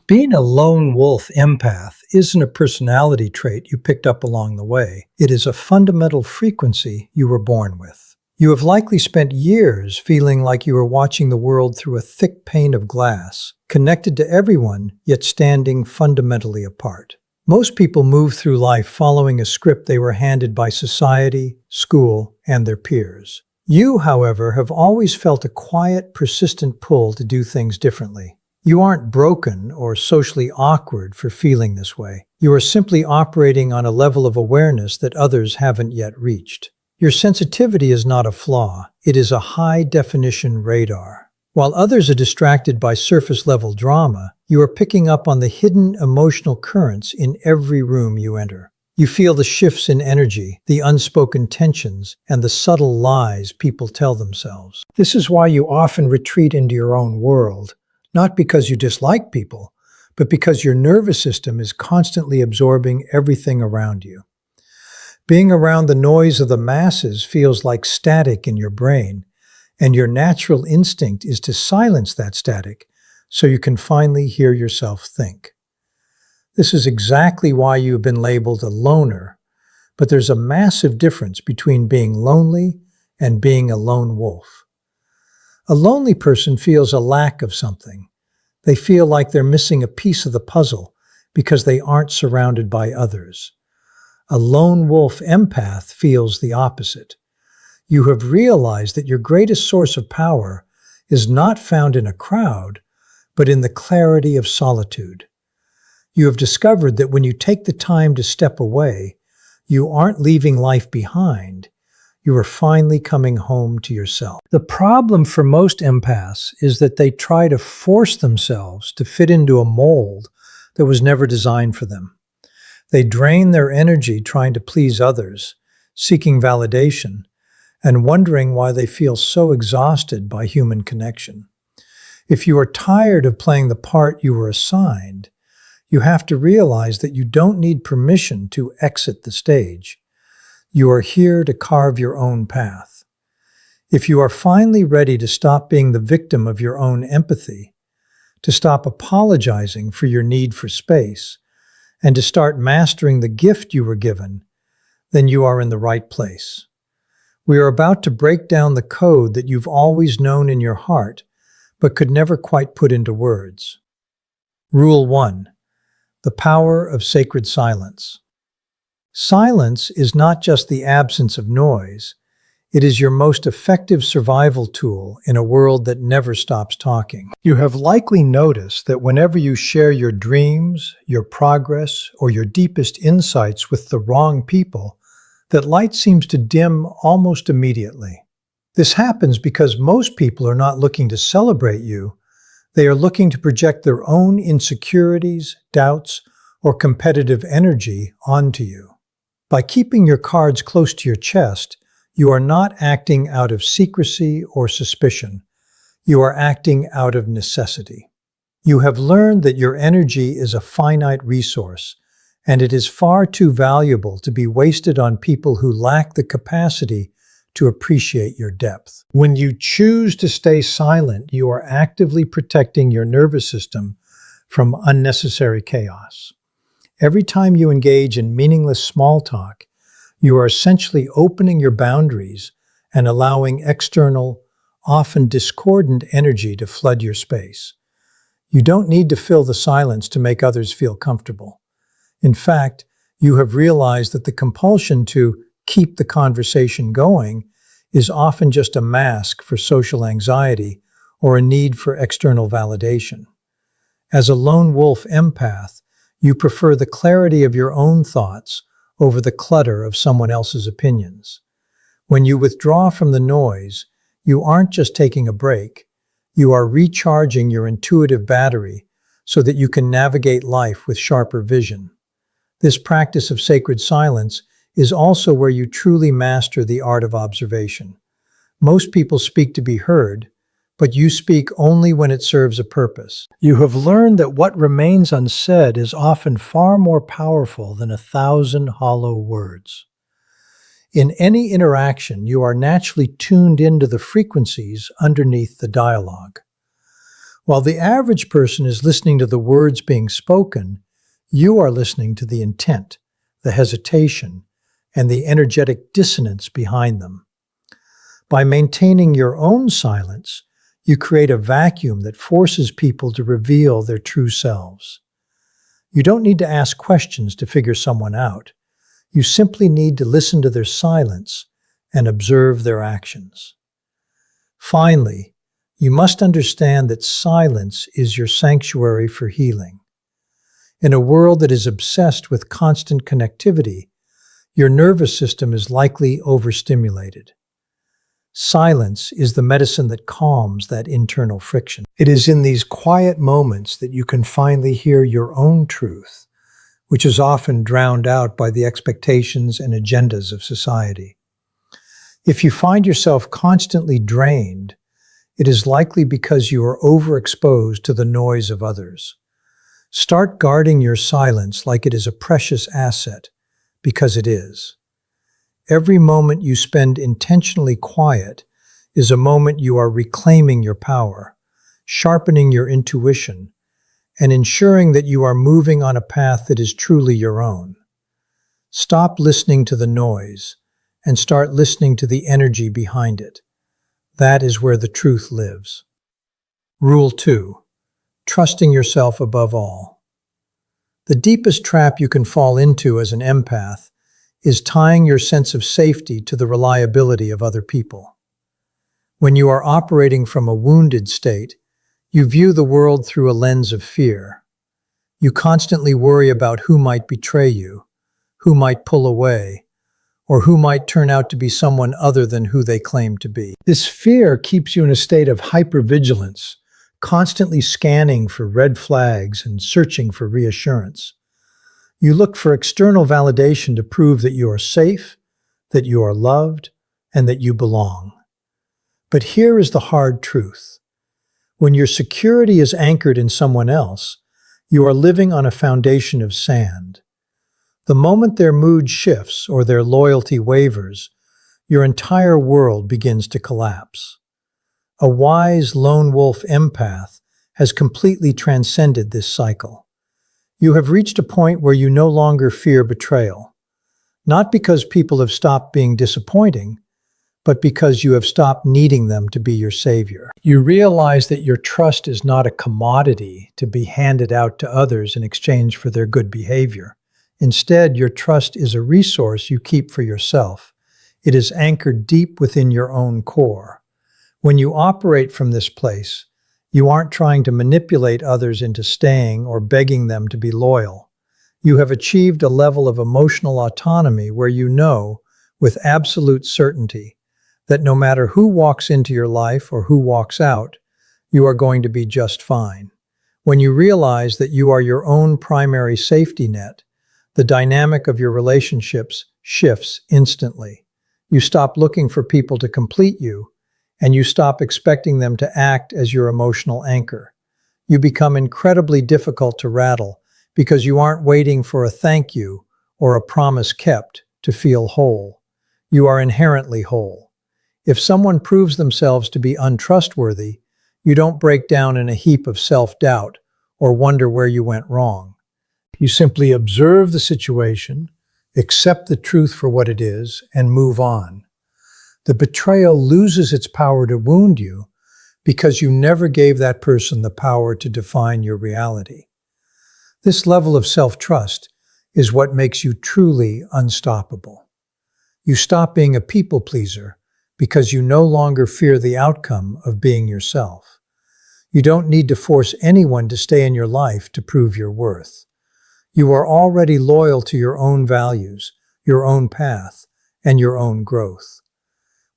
Being a lone wolf empath isn't a personality trait you picked up along the way. It is a fundamental frequency you were born with. You have likely spent years feeling like you were watching the world through a thick pane of glass, connected to everyone, yet standing fundamentally apart. Most people move through life following a script they were handed by society, school, and their peers. You, however, have always felt a quiet, persistent pull to do things differently. You aren't broken or socially awkward for feeling this way. You are simply operating on a level of awareness that others haven't yet reached. Your sensitivity is not a flaw, it is a high-definition radar. While others are distracted by surface-level drama, you are picking up on the hidden emotional currents in every room you enter. You feel the shifts in energy, the unspoken tensions, and the subtle lies people tell themselves. This is why you often retreat into your own world. Not because you dislike people, but because your nervous system is constantly absorbing everything around you. Being around the noise of the masses feels like static in your brain, and your natural instinct is to silence that static so you can finally hear yourself think. This is exactly why you've been labeled a loner, but there's a massive difference between being lonely and being a lone wolf. A lonely person feels a lack of something. They feel like they're missing a piece of the puzzle because they aren't surrounded by others. A lone wolf empath feels the opposite. You have realized that your greatest source of power is not found in a crowd, but in the clarity of solitude. You have discovered that when you take the time to step away, you aren't leaving life behind. You are finally coming home to yourself. The problem for most empaths is that they try to force themselves to fit into a mold that was never designed for them. They drain their energy trying to please others, seeking validation, and wondering why they feel so exhausted by human connection. If you are tired of playing the part you were assigned, you have to realize that you don't need permission to exit the stage. You are here to carve your own path. If you are finally ready to stop being the victim of your own empathy, to stop apologizing for your need for space, and to start mastering the gift you were given, then you are in the right place. We are about to break down the code that you've always known in your heart, but could never quite put into words. Rule 1. The power of sacred silence. Silence is not just the absence of noise, it is your most effective survival tool in a world that never stops talking. You have likely noticed that whenever you share your dreams, your progress, or your deepest insights with the wrong people, that light seems to dim almost immediately. This happens because most people are not looking to celebrate you, they are looking to project their own insecurities, doubts, or competitive energy onto you. By keeping your cards close to your chest, you are not acting out of secrecy or suspicion. You are acting out of necessity. You have learned that your energy is a finite resource, and it is far too valuable to be wasted on people who lack the capacity to appreciate your depth. When you choose to stay silent, you are actively protecting your nervous system from unnecessary chaos. Every time you engage in meaningless small talk, you are essentially opening your boundaries and allowing external, often discordant energy to flood your space. You don't need to fill the silence to make others feel comfortable. In fact, you have realized that the compulsion to keep the conversation going is often just a mask for social anxiety or a need for external validation. As a lone wolf empath, you prefer the clarity of your own thoughts over the clutter of someone else's opinions. When you withdraw from the noise, you aren't just taking a break, you are recharging your intuitive battery so that you can navigate life with sharper vision. This practice of sacred silence is also where you truly master the art of observation. Most people speak to be heard, but you speak only when it serves a purpose. You have learned that what remains unsaid is often far more powerful than 1,000 hollow words. In any interaction, you are naturally tuned into the frequencies underneath the dialogue. While the average person is listening to the words being spoken, you are listening to the intent, the hesitation, and the energetic dissonance behind them. By maintaining your own silence, you create a vacuum that forces people to reveal their true selves. You don't need to ask questions to figure someone out. You simply need to listen to their silence and observe their actions. Finally, you must understand that silence is your sanctuary for healing. In a world that is obsessed with constant connectivity, your nervous system is likely overstimulated. Silence is the medicine that calms that internal friction. It is in these quiet moments that you can finally hear your own truth, which is often drowned out by the expectations and agendas of society. If you find yourself constantly drained, it is likely because you are overexposed to the noise of others. Start guarding your silence like it is a precious asset, because it is. Every moment you spend intentionally quiet is a moment you are reclaiming your power, sharpening your intuition, and ensuring that you are moving on a path that is truly your own. Stop listening to the noise and start listening to the energy behind it. That is where the truth lives. Rule 2. Trusting yourself above all. The deepest trap you can fall into as an empath is tying your sense of safety to the reliability of other people. When you are operating from a wounded state, you view the world through a lens of fear. You constantly worry about who might betray you, who might pull away, or who might turn out to be someone other than who they claim to be. This fear keeps you in a state of hypervigilance, constantly scanning for red flags and searching for reassurance. You look for external validation to prove that you are safe, that you are loved, and that you belong. But here is the hard truth. When your security is anchored in someone else, you are living on a foundation of sand. The moment their mood shifts or their loyalty wavers, your entire world begins to collapse. A wise lone wolf empath has completely transcended this cycle. You have reached a point where you no longer fear betrayal, not because people have stopped being disappointing, but because you have stopped needing them to be your savior. You realize that your trust is not a commodity to be handed out to others in exchange for their good behavior. Instead, your trust is a resource you keep for yourself. It is anchored deep within your own core. When you operate from this place, you aren't trying to manipulate others into staying or begging them to be loyal. You have achieved a level of emotional autonomy where you know, with absolute certainty, that no matter who walks into your life or who walks out, you are going to be just fine. When you realize that you are your own primary safety net, the dynamic of your relationships shifts instantly. You stop looking for people to complete you, and you stop expecting them to act as your emotional anchor. You become incredibly difficult to rattle because you aren't waiting for a thank you or a promise kept to feel whole. You are inherently whole. If someone proves themselves to be untrustworthy, you don't break down in a heap of self-doubt or wonder where you went wrong. You simply observe the situation, accept the truth for what it is, and move on. The betrayal loses its power to wound you because you never gave that person the power to define your reality. This level of self-trust is what makes you truly unstoppable. You stop being a people pleaser because you no longer fear the outcome of being yourself. You don't need to force anyone to stay in your life to prove your worth. You are already loyal to your own values, your own path, and your own growth.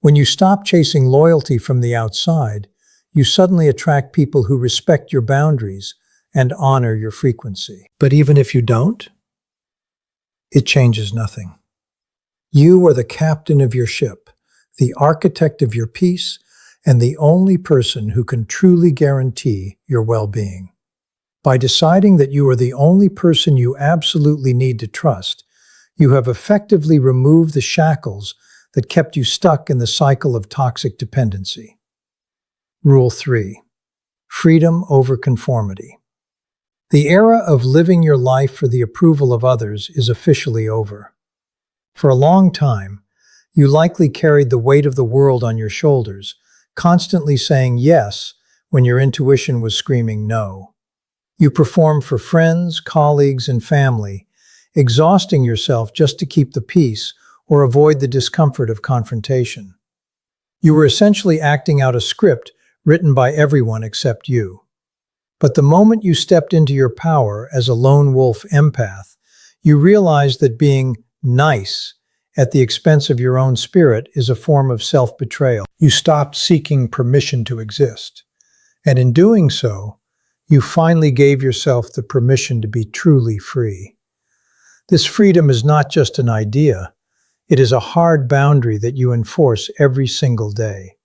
When you stop chasing loyalty from the outside, you suddenly attract people who respect your boundaries and honor your frequency. But even if you don't, it changes nothing. You are the captain of your ship, the architect of your peace, and the only person who can truly guarantee your well-being. By deciding that you are the only person you absolutely need to trust, you have effectively removed the shackles that kept you stuck in the cycle of toxic dependency. Rule 3. Freedom over conformity. The era of living your life for the approval of others is officially over. For a long time, you likely carried the weight of the world on your shoulders, constantly saying yes when your intuition was screaming no. You performed for friends, colleagues, and family, exhausting yourself just to keep the peace or avoid the discomfort of confrontation. You were essentially acting out a script written by everyone except you. But the moment you stepped into your power as a lone wolf empath, you realized that being nice at the expense of your own spirit is a form of self-betrayal. You stopped seeking permission to exist. And in doing so, you finally gave yourself the permission to be truly free. This freedom is not just an idea. It is a hard boundary that you enforce every single day.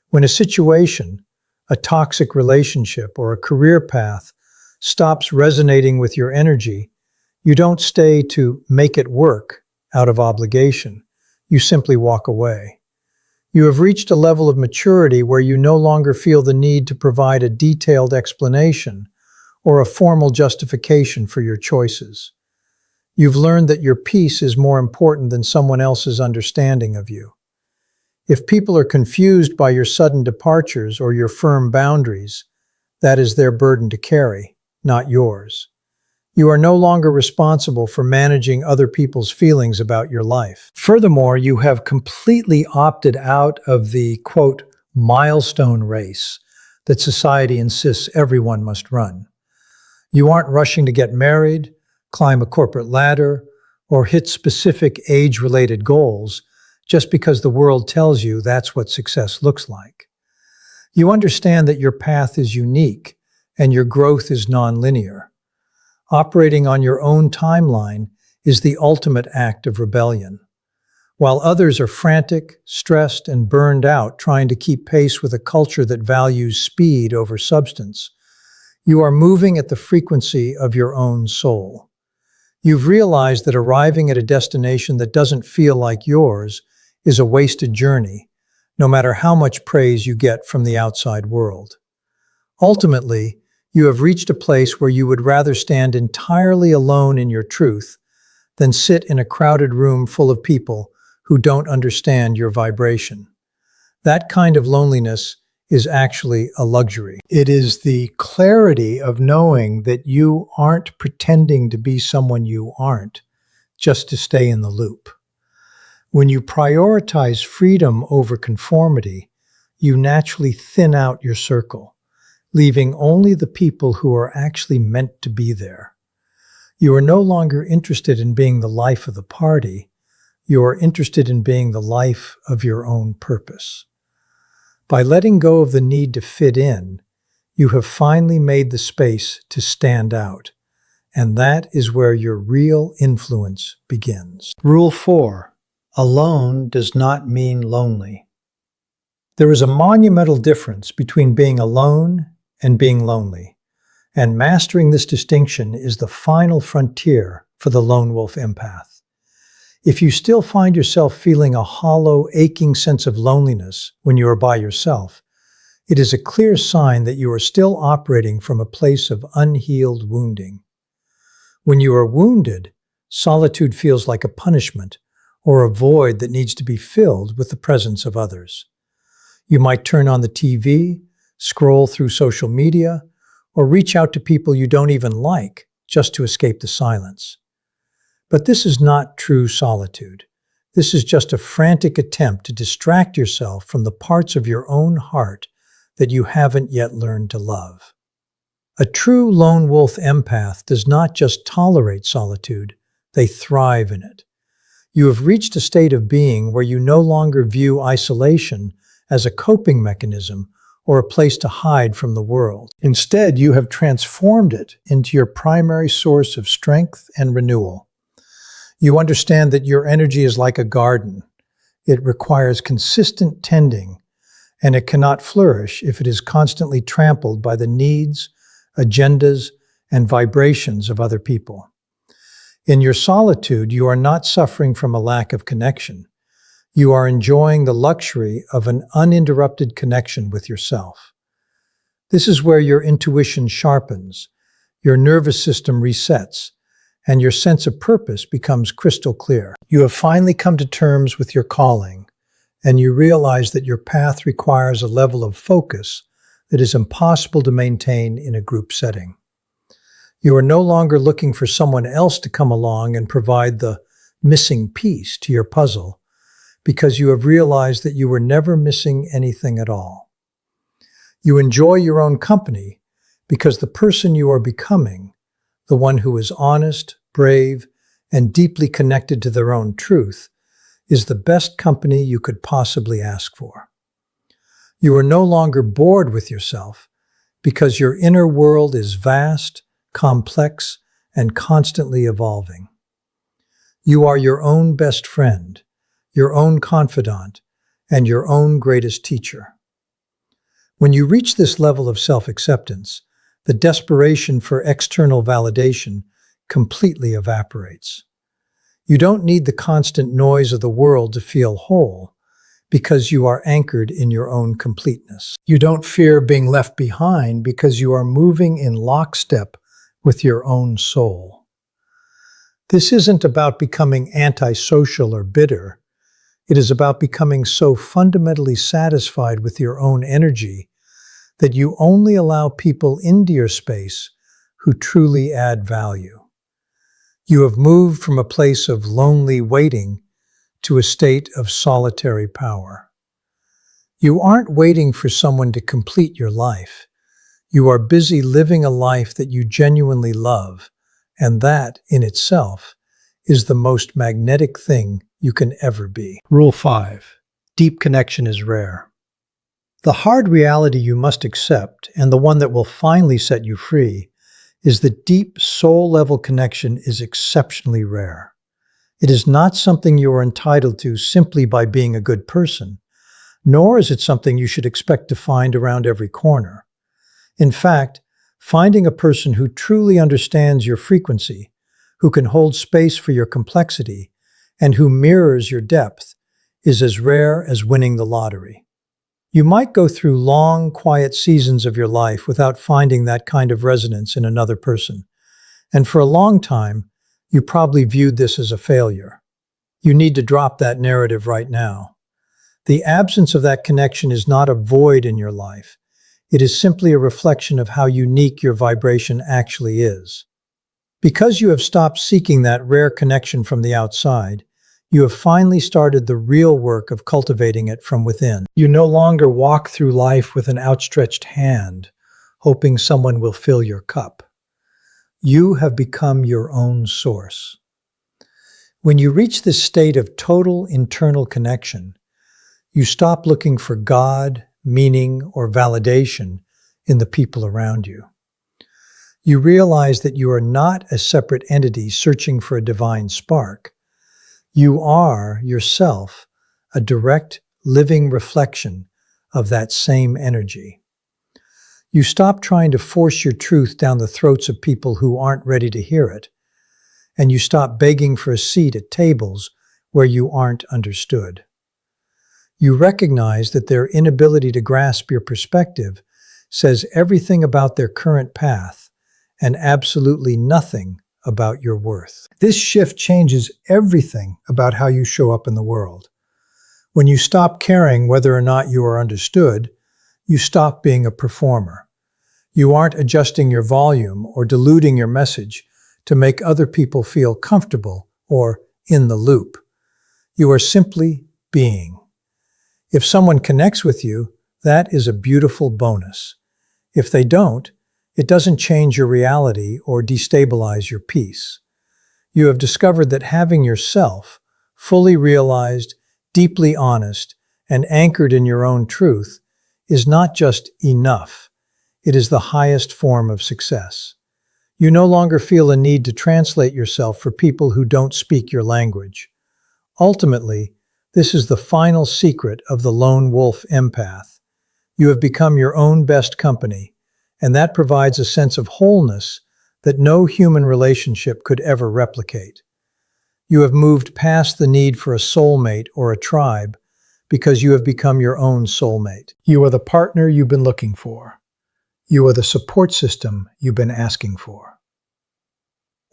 When a situation, a toxic relationship, or a career path stops resonating with your energy, you don't stay to make it work out of obligation. You simply walk away. You have reached a level of maturity where you no longer feel the need to provide a detailed explanation or a formal justification for your choices. You've learned that your peace is more important than someone else's understanding of you. If people are confused by your sudden departures or your firm boundaries, that is their burden to carry, not yours. You are no longer responsible for managing other people's feelings about your life. Furthermore, you have completely opted out of the, quote, milestone race that society insists everyone must run. You aren't rushing to get married, climb a corporate ladder, or hit specific age-related goals just because the world tells you that's what success looks like. You understand that your path is unique and your growth is nonlinear. Operating on your own timeline is the ultimate act of rebellion. While others are frantic, stressed, and burned out trying to keep pace with a culture that values speed over substance, you are moving at the frequency of your own soul. You've realized that arriving at a destination that doesn't feel like yours is a wasted journey, no matter how much praise you get from the outside world. Ultimately, you have reached a place where you would rather stand entirely alone in your truth than sit in a crowded room full of people who don't understand your vibration. That kind of loneliness is actually a luxury. It is the clarity of knowing that you aren't pretending to be someone you aren't, just to stay in the loop. When you prioritize freedom over conformity, you naturally thin out your circle, leaving only the people who are actually meant to be there. You are no longer interested in being the life of the party. You are interested in being the life of your own purpose. By letting go of the need to fit in, you have finally made the space to stand out, and that is where your real influence begins. Rule 4. Alone does not mean lonely. There is a monumental difference between being alone and being lonely, and mastering this distinction is the final frontier for the lone wolf empath. If you still find yourself feeling a hollow, aching sense of loneliness when you are by yourself, it is a clear sign that you are still operating from a place of unhealed wounding. When you are wounded, solitude feels like a punishment or a void that needs to be filled with the presence of others. You might turn on the TV, scroll through social media, or reach out to people you don't even like just to escape the silence. But this is not true solitude. This is just a frantic attempt to distract yourself from the parts of your own heart that you haven't yet learned to love. A true lone wolf empath does not just tolerate solitude, they thrive in it. You have reached a state of being where you no longer view isolation as a coping mechanism or a place to hide from the world. Instead, you have transformed it into your primary source of strength and renewal. You understand that your energy is like a garden. It requires consistent tending, and it cannot flourish if it is constantly trampled by the needs, agendas, and vibrations of other people. In your solitude, you are not suffering from a lack of connection. You are enjoying the luxury of an uninterrupted connection with yourself. This is where your intuition sharpens, your nervous system resets, and your sense of purpose becomes crystal clear. You have finally come to terms with your calling, and you realize that your path requires a level of focus that is impossible to maintain in a group setting. You are no longer looking for someone else to come along and provide the missing piece to your puzzle, because you have realized that you were never missing anything at all. You enjoy your own company because the person you are becoming, the one who is honest, brave, and deeply connected to their own truth, is the best company you could possibly ask for. You are no longer bored with yourself because your inner world is vast, complex, and constantly evolving. You are your own best friend, your own confidant, and your own greatest teacher. When you reach this level of self-acceptance, the desperation for external validation completely evaporates. You don't need the constant noise of the world to feel whole, because you are anchored in your own completeness. You don't fear being left behind because you are moving in lockstep with your own soul. This isn't about becoming antisocial or bitter. It is about becoming so fundamentally satisfied with your own energy that you only allow people into your space who truly add value. You have moved from a place of lonely waiting to a state of solitary power. You aren't waiting for someone to complete your life. You are busy living a life that you genuinely love, and that, in itself, is the most magnetic thing you can ever be. Rule 5. Deep connection is rare. The hard reality you must accept, and the one that will finally set you free, is that deep soul-level connection is exceptionally rare. It is not something you are entitled to simply by being a good person, nor is it something you should expect to find around every corner. In fact, finding a person who truly understands your frequency, who can hold space for your complexity, and who mirrors your depth, is as rare as winning the lottery. You might go through long, quiet seasons of your life without finding that kind of resonance in another person, and for a long time, you probably viewed this as a failure. You need to drop that narrative right now. The absence of that connection is not a void in your life. It is simply a reflection of how unique your vibration actually is. Because you have stopped seeking that rare connection from the outside, you have finally started the real work of cultivating it from within. You no longer walk through life with an outstretched hand, hoping someone will fill your cup. You have become your own source. When you reach this state of total internal connection, you stop looking for God, meaning, or validation in the people around you. You realize that you are not a separate entity searching for a divine spark. You are, yourself, a direct, living reflection of that same energy. You stop trying to force your truth down the throats of people who aren't ready to hear it, and you stop begging for a seat at tables where you aren't understood. You recognize that their inability to grasp your perspective says everything about their current path and absolutely nothing about your worth. This shift changes everything about how you show up in the world. When you stop caring whether or not you are understood, you stop being a performer. You aren't adjusting your volume or diluting your message to make other people feel comfortable or in the loop. You are simply being. If someone connects with you, that is a beautiful bonus. If they don't, it doesn't change your reality or destabilize your peace. You have discovered that having yourself, fully realized, deeply honest, and anchored in your own truth, is not just enough. It is the highest form of success. You no longer feel a need to translate yourself for people who don't speak your language. Ultimately, this is the final secret of the Lone Wolf Empath. You have become your own best company, and that provides a sense of wholeness that no human relationship could ever replicate. You have moved past the need for a soulmate or a tribe because you have become your own soulmate. You are the partner you've been looking for. You are the support system you've been asking for.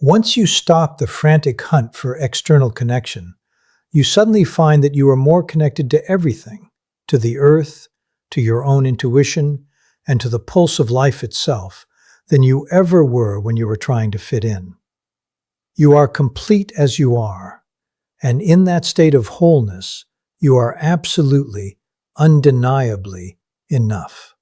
Once you stop the frantic hunt for external connection, you suddenly find that you are more connected to everything, to the earth, to your own intuition, and to the pulse of life itself, than you ever were when you were trying to fit in. You are complete as you are, and in that state of wholeness, you are absolutely, undeniably enough.